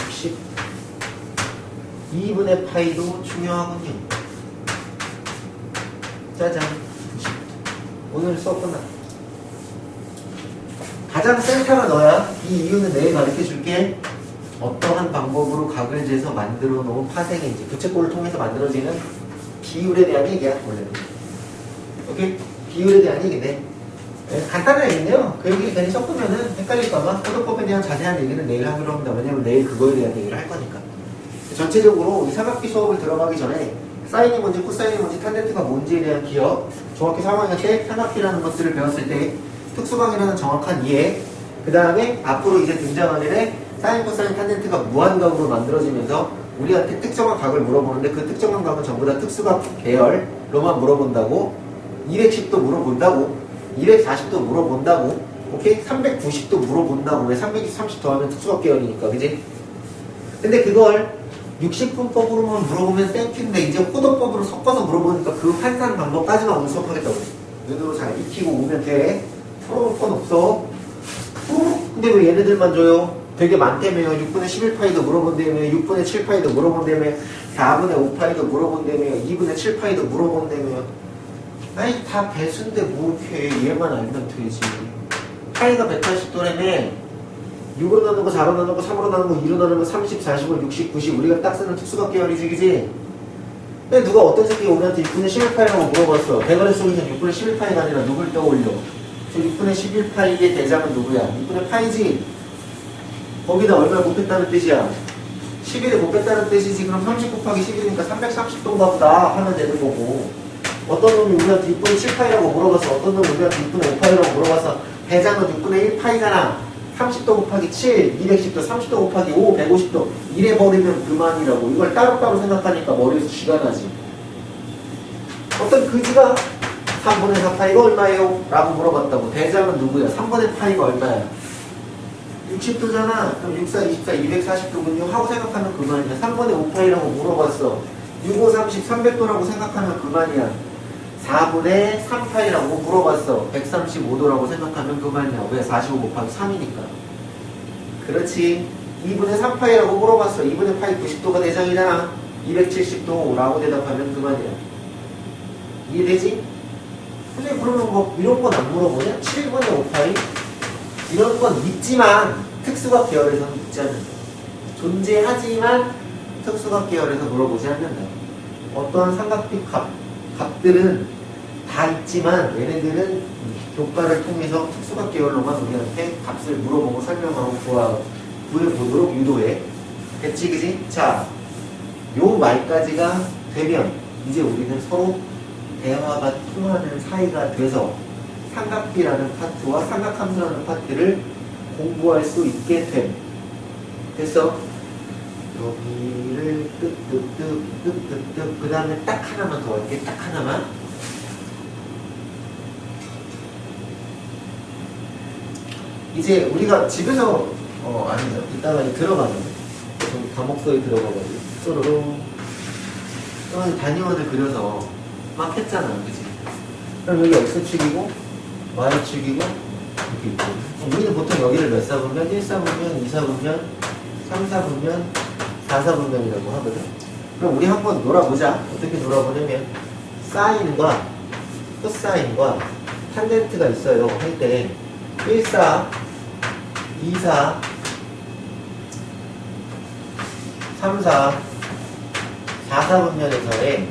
60. 2분의 파이도 중요하군요. 짜잔. 90. 오늘 수업 끝났다. 가장 센터가 너야. 이 이유는 내일 가르쳐 줄게. 어떠한 방법으로 각을 재서 만들어 놓은 파생의 이제 부채꼴을 통해서 만들어지는 비율에 대한 얘기야, 원래는. 오케이? 비율에 대한 얘기네. 네, 간단한 얘기인데요. 그 얘기 괜히 섞으면은 헷갈릴까봐 포도법에 대한 자세한 얘기는 내일 하기로 합니다. 왜냐면 내일 그거에 대한 얘기를 할 거니까. 전체적으로 이 삼각비 수업을 들어가기 전에 사인이 뭔지 코사인이 뭔지 탄젠트가 뭔지에 대한 기억, 중학교 3학년 때 삼각비라는 것들을 배웠을 때 특수각이라는 정확한 이해, 그 다음에 앞으로 이제 등장하는 사인, 코사인, 탄젠트가 무한각으로 만들어지면서 우리한테 특정한 각을 물어보는데 그 특정한 각은 전부 다 특수각 계열로만 물어본다고, 210도 물어본다고, 240도 물어본다고, 오케이? 390도 물어본다고. 왜 320, 30도 하면 특수각 계열이니까, 그지? 근데 그걸 60분법으로만 물어보면 땡큐인데 이제 호도법으로 섞어서 물어보니까 그 판단 방법까지만 오늘 수업하겠다고. 눈으로 잘 익히고 오면 돼. 풀어볼 건 없어. 근데 왜 얘네들만 줘요? 되게 많다며요. 6분의 11파이도 물어본다며, 6분의 7파이도 물어본다며, 4분의 5파이도 물어본다며, 2분의 7파이도 물어본다며. 아니 다 배수인데 뭐 이렇게 얘만 알면 되지. 파이가 180도라며 6으로 나누는 거, 4로 나누는 거, 3으로 나누는 거, 2로 나누는 거, 30, 45, 60, 90 우리가 딱 쓰는 특수각 계열이지, 그지? 근데 누가 어떤 새끼가 우리한테 6분의 11파이라고 물어봤어. 대가리 속에서 6분의 11파이가 아니라 누굴 떠올려? 저 6분의 11파이의 대장은 누구야? 6분의 파이지? 거기다 얼마 곱했다는 뜻이야? 11에 곱했다는 뜻이지. 그럼 30 곱하기 11이니까 330도인가 보다 하면 되는 거고. 어떤 놈이 우리한테 6분의 7파이라고 물어봤어. 어떤 놈이 우리한테 6분의 5파이라고 물어봤어. 대장은 6분의 1파이잖아. 30도 곱하기 7, 210도, 30도 곱하기 5, 150도 이래 버리면 그만이라고. 이걸 따로따로 생각하니까 머리에서 쥐가 나지. 어떤 그지가 3분의 4파이가 얼마예요? 라고 물어봤다고. 대장은 누구야? 3분의 파이가 얼마야? 60도잖아. 그럼 64, 24, 240도군요 하고 생각하면 그만이야. 3분의 5파이라고 물어봤어. 65, 30, 300도라고 생각하면 그만이야. 4분의 3파이라고 물어봤어. 135도라고 생각하면 그만이야. 왜? 45 곱하기 3이니까. 그렇지. 2분의 3파이라고 물어봤어. 2분의 파이 90도가 대장이잖아. 270도라고 대답하면 그만이야. 이해되지? 근데 그러면 뭐 이런 건 안 물어보냐? 7분의 5파이? 이런 건 있지만 특수각 계열에서는 묻지 않는다. 존재하지만 특수각 계열에서 물어보지 않는다. 어떠한 삼각비 값들은 다 있지만 얘네들은 교과를 통해서 특수각 계열로만 우리한테 값을 물어보고 설명하고 구해보도록 유도해. 됐지, 그지? 자, 요 말까지가 되면 이제 우리는 서로 대화가 통하는 사이가 돼서 삼각비라는 파트와 삼각함수라는 파트를 공부할 수 있게 됨. 됐어? 여기를 뜩뜩뜩 그 다음에 딱 하나만 더 할게. 딱 하나만. 이제 우리가 집에서 아니죠. 이따가 들어가면 저기 과목서에 들어가가지고 쪼로롱 단위원을 그려서 막 했잖아, 그치? 그럼 여기 x축이고 y축이고 이렇게 있고 우리는 보통 여기를 몇 사분면? 1사분면, 2사분면, 3사분면, 4사분면이라고 하거든. 그럼 우리 한번 놀아보자. 어떻게 놀아보냐면 사인과 코사인과 탄젠트가 있어요. 할 때 1사, 2사, 3사, 4사분면에서의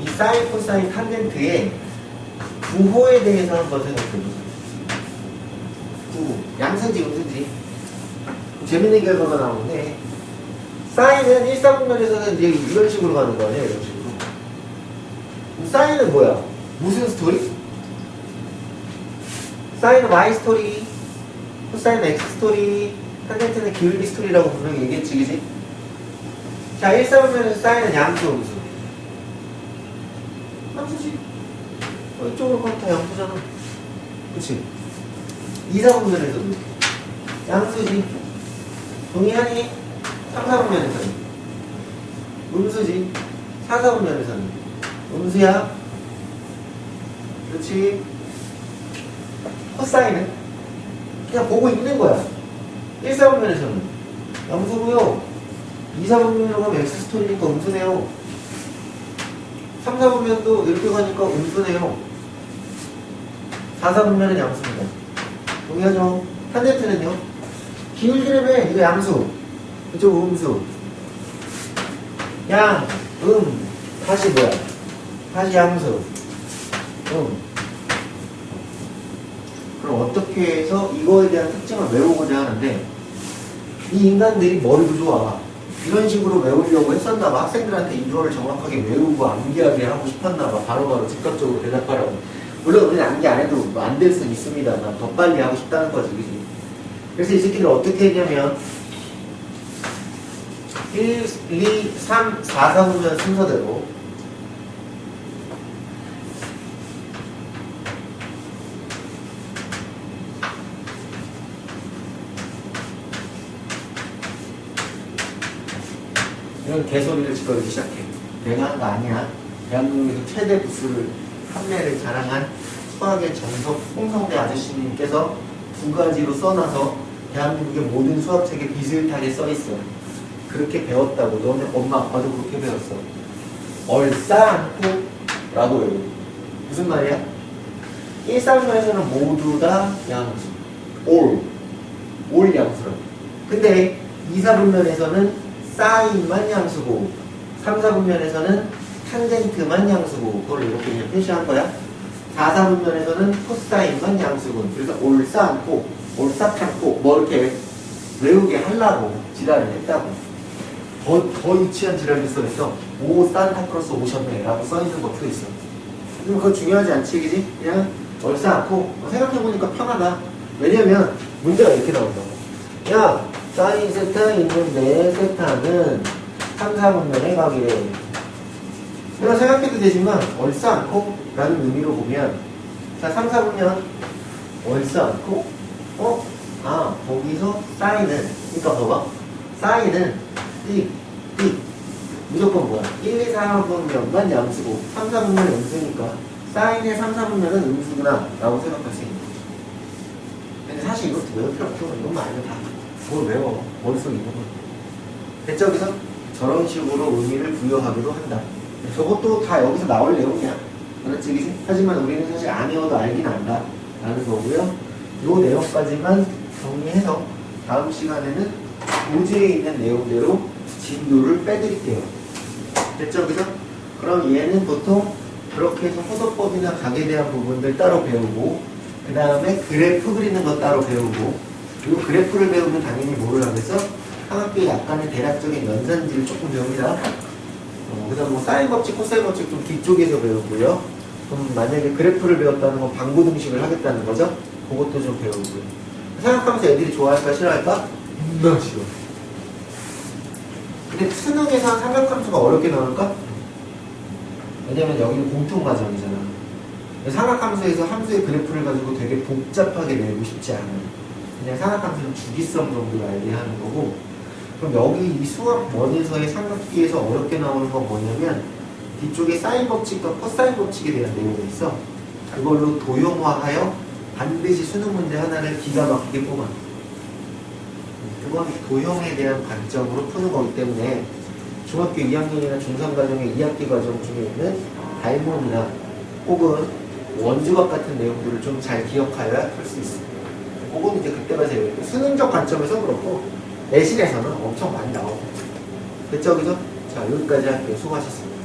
이 사인, 코사인, 탄젠트의 부호에 대해서 한번 생각해보세요. 부호. 양수인지 음수인지. 재밌는 결과가 나오는데 사인은 1사분면에서는 이제 이런 식으로 가는 거 아니에요? 이런 식으로. 사인은 뭐야? 무슨 스토리? 사인은 Y 스토리, 코사인은 X 스토리, 탄젠트는 기울기 스토리라고 분명히 얘기했지, 그지? 자, 1사분면에서 사인은 양수, 음수. 양수지. 이쪽으로 가면 다 양수잖아. 그치? 2사분면에서도 양수지. 동의하니? 3사분면에서는 음수지. 4사분면에서는 음수야. 그렇지. 코사인은 그냥 보고 있는 거야. 1사분면에서는 양수고요. 2사분면으로 가면 X스토리니까 음수네요. 3사분면도 이렇게 가니까 음수네요. 4사분면은 양수입니다. 동의하죠? 탄젠트는요? 기울기라며 이거 양수. 이쪽 음수. 양, 다시 뭐야? 다시 양수. 그럼 어떻게 해서 이거에 대한 특징을 외우고자 하는데 이 인간들이 머리도 좋아. 이런 식으로 외우려고 했었나봐. 학생들한테 이거를 정확하게 외우고 암기하게 하고 싶었나봐. 바로바로 즉각적으로 대답하라고. 물론 우리는 암기 안 해도 안 될 수는 있습니다만 더 빨리 하고 싶다는 거지, 그치? 그래서 이 새끼들 어떻게 했냐면 1, 2, 3, 4사분면 순서대로 이런 개소리를 짓거리기 시작해. 내가 한 거 아니야. 대한민국에서 최대 부스를 판매를 자랑한 수학의 정석 홍성대 아저씨님께서 두 가지로 써놔서 대한민국의 모든 수학책에 비슷하게 써있어. 그렇게 배웠다고. 너네 엄마 아빠도 그렇게 배웠어. 얼싸안고 라고 해요. 무슨 말이야? 1사분면에서는 모두 다 양수. 올 양수라고. 근데 2사분면에서는 사인만 양수고 3사분면에서는 탄젠트만 양수고 그걸 이렇게 그냥 표시한 거야. 4사분면에서는 코사인만 양수고 그래서 올싸안고 올싸안고 뭐 이렇게 외우게 하려고 지랄을 했다고. 더 유치한 지랄도 써있어. 오 산타크로스 오셨네 라고 써있는 것도 있어. 그럼 그거 중요하지 않지, 그지? 그냥 얼싸안고 생각해보니까 편하다. 왜냐면 문제가 이렇게 나온다고. 야 사인 세타 있는데 세타는 3, 4분면의 각이래. 내가 생각해도 되지만 얼싸안고 라는 의미로 보면 자 3, 4분면 얼싸안고 거기서 사인은 그러니까 봐봐. 사인은 띡 무조건 뭐야? 1, 2, 4분면만 양수고 3, 4분면은 음수니까 사인의 3, 4분면은 음수구나 라고 생각할 수 있는 거죠. 근데 사실 이것도 외울 필요 없고 이것만 알면 다 뭘 외워. 머릿속에 있는 거. 됐죠? 여기서 저런 식으로 의미를 부여하기도 한다. 저것도 다 여기서 나올 내용이야. 그렇지, 그치? 하지만 우리는 사실 안 외워도 알긴 안다. 라는 거고요. 요 내용까지만 정리해서 다음 시간에는 고지에 있는 내용대로 진도를 빼드릴게요. 됐죠? 여기서? 그럼 얘는 보통 그렇게 해서 호도법이나 각에 대한 부분들 따로 배우고 그 다음에 그래프 그리는 거 따로 배우고 그리고 그래프를 배우면 당연히 뭐를 하겠어? 한 학기에 약간의 대략적인 연산지를 조금 배웁니다. 그 다음 뭐 사인 법칙, 코사인 법칙 좀 뒤쪽에서 배우고요. 그럼 만약에 그래프를 배웠다는 건 방고등식을 하겠다는 거죠? 그것도 좀 배우고요. 생각하면서 애들이 좋아할까 싫어할까? 너무 싫어. 근데 수능에서 삼각함수가 어렵게 나올까? 왜냐면 여기는 공통과정이잖아. 삼각함수에서 함수의 그래프를 가지고 되게 복잡하게 내고 싶지 않아요. 그냥 삼각함수는 주기성 정도로 알게 하는 거고. 그럼 여기 이 수학 원에서의 삼각기에서 어렵게 나오는 건 뭐냐면 뒤쪽에 사인 법칙과 코사인 법칙에 대한 내용이 있어. 그걸로 도형화하여 반드시 수능 문제 하나를 기가 막히게 뽑아. 그건 도형에 대한 관점으로 푸는 거기 때문에 중학교 2학년이나 중3과정의 2학기 과정 중에 있는 발문이나 혹은 원주각 같은 내용들을 좀 잘 기억하여야 풀 수 있습니다. 그건 이제 그때 가서 배우고 수능적 관점에서 그렇고 내신에서는 엄청 많이 나오고 됐죠? 그죠? 자, 여기까지 할게요. 수고하셨습니다.